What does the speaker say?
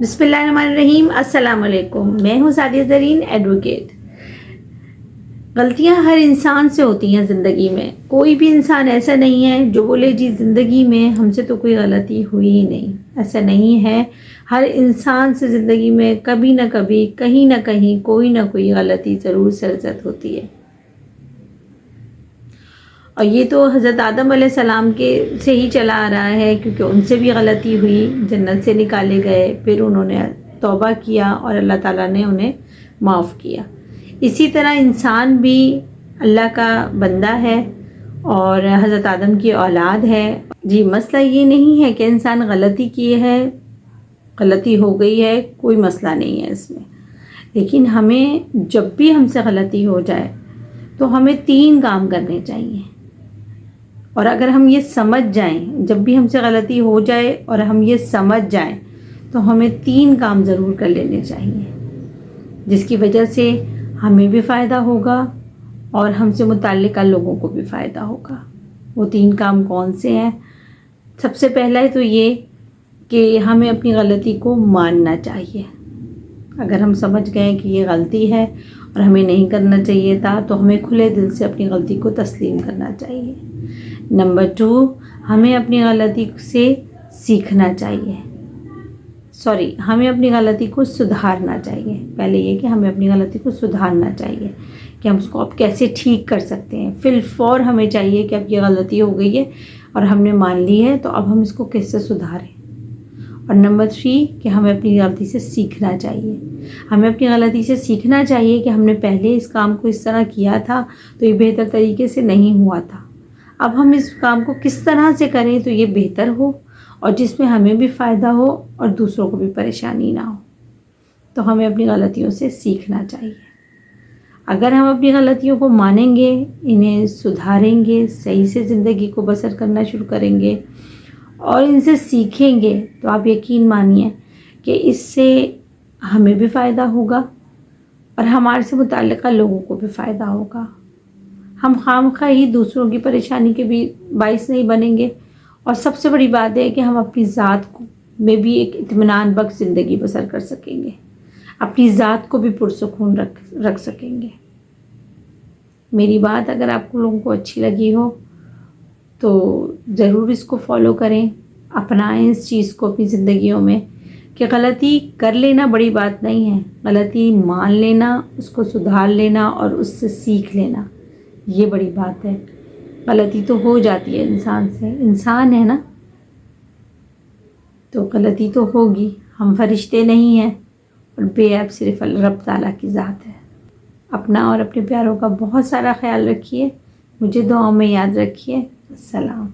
بسم اللہ الرحمن الرحیم۔ السلام علیکم، میں ہوں سعدیہ زرین ایڈوکیٹ۔ غلطیاں ہر انسان سے ہوتی ہیں زندگی میں، کوئی بھی انسان ایسا نہیں ہے جو بولے جی زندگی میں ہم سے تو کوئی غلطی ہوئی ہی نہیں، ایسا نہیں ہے۔ ہر انسان سے زندگی میں کبھی نہ کبھی کہیں نہ کہیں کوئی نہ کوئی غلطی ضرور سرزد ہوتی ہے، اور یہ تو حضرت آدم علیہ السلام کے سے ہی چلا آ رہا ہے، کیونکہ ان سے بھی غلطی ہوئی، جنت سے نکالے گئے، پھر انہوں نے توبہ کیا اور اللہ تعالیٰ نے انہیں معاف کیا۔ اسی طرح انسان بھی اللہ کا بندہ ہے اور حضرت آدم کی اولاد ہے۔ جی مسئلہ یہ نہیں ہے کہ انسان غلطی کی ہے، غلطی ہو گئی ہے، کوئی مسئلہ نہیں ہے اس میں، لیکن ہمیں جب بھی ہم سے غلطی ہو جائے تو ہمیں 3 کام کرنے چاہیے، اور اگر ہم یہ سمجھ جائیں، جب بھی ہم سے غلطی ہو جائے اور ہم یہ سمجھ جائیں تو ہمیں 3 کام ضرور کر لینے چاہیے، جس کی وجہ سے ہمیں بھی فائدہ ہوگا اور ہم سے متعلقہ لوگوں کو بھی فائدہ ہوگا۔ وہ 3 کام کون سے ہیں؟ سب سے پہلا تو یہ کہ ہمیں اپنی غلطی کو ماننا چاہیے۔ اگر ہم سمجھ گئے کہ یہ غلطی ہے اور ہمیں نہیں کرنا چاہیے تھا تو ہمیں کھلے دل سے اپنی غلطی کو تسلیم کرنا چاہیے۔ نمبر 2، ہمیں اپنی غلطی سے سیکھنا چاہیے، ہمیں اپنی غلطی کو سدھارنا چاہیے۔ پہلے یہ کہ ہمیں اپنی غلطی کو سدھارنا چاہیے کہ ہم اس کو اب کیسے ٹھیک کر سکتے ہیں۔ فی الفور ہمیں چاہیے کہ اب یہ غلطی ہو گئی ہے اور ہم نے مان لی ہے، تو اب ہم اس کو کیسے سدھاریں۔ اور نمبر 3 کہ ہمیں اپنی غلطی سے سیکھنا چاہیے۔ ہمیں اپنی غلطی سے سیکھنا چاہیے کہ ہم نے پہلے اس کام کو اس طرح کیا تھا تو یہ بہتر طریقے سے نہیں ہوا تھا، اب ہم اس کام کو کس طرح سے کریں تو یہ بہتر ہو اور جس میں ہمیں بھی فائدہ ہو اور دوسروں کو بھی پریشانی نہ ہو۔ تو ہمیں اپنی غلطیوں سے سیکھنا چاہیے۔ اگر ہم اپنی غلطیوں کو مانیں گے، انہیں سدھاریں گے، صحیح سے زندگی کو بسر کرنا شروع کریں گے اور ان سے سیکھیں گے، تو آپ یقین مانیے کہ اس سے ہمیں بھی فائدہ ہوگا اور ہمارے سے متعلقہ لوگوں کو بھی فائدہ ہوگا۔ ہم خواہ ہی دوسروں کی پریشانی کے بھی باعث نہیں بنیں گے، اور سب سے بڑی بات ہے کہ ہم اپنی ذات میں بھی ایک اطمینان بخش زندگی بسر کر سکیں گے، اپنی ذات کو بھی پرسکون رکھ سکیں گے۔ میری بات اگر آپ کو لوگوں کو اچھی لگی ہو تو ضرور اس کو فالو کریں، اپنائیں اس چیز کو اپنی زندگیوں میں، کہ غلطی کر لینا بڑی بات نہیں ہے، غلطی مان لینا، اس کو سدھار لینا اور اس سے سیکھ لینا یہ بڑی بات ہے۔ غلطی تو ہو جاتی ہے انسان سے، انسان ہے نا، تو غلطی تو ہوگی، ہم فرشتے نہیں ہیں، اور بے عیب صرف رب تعالیٰ کی ذات ہے۔ اپنا اور اپنے پیاروں کا بہت سارا خیال رکھیے، مجھے دعاؤں میں یاد رکھیے۔ السلام۔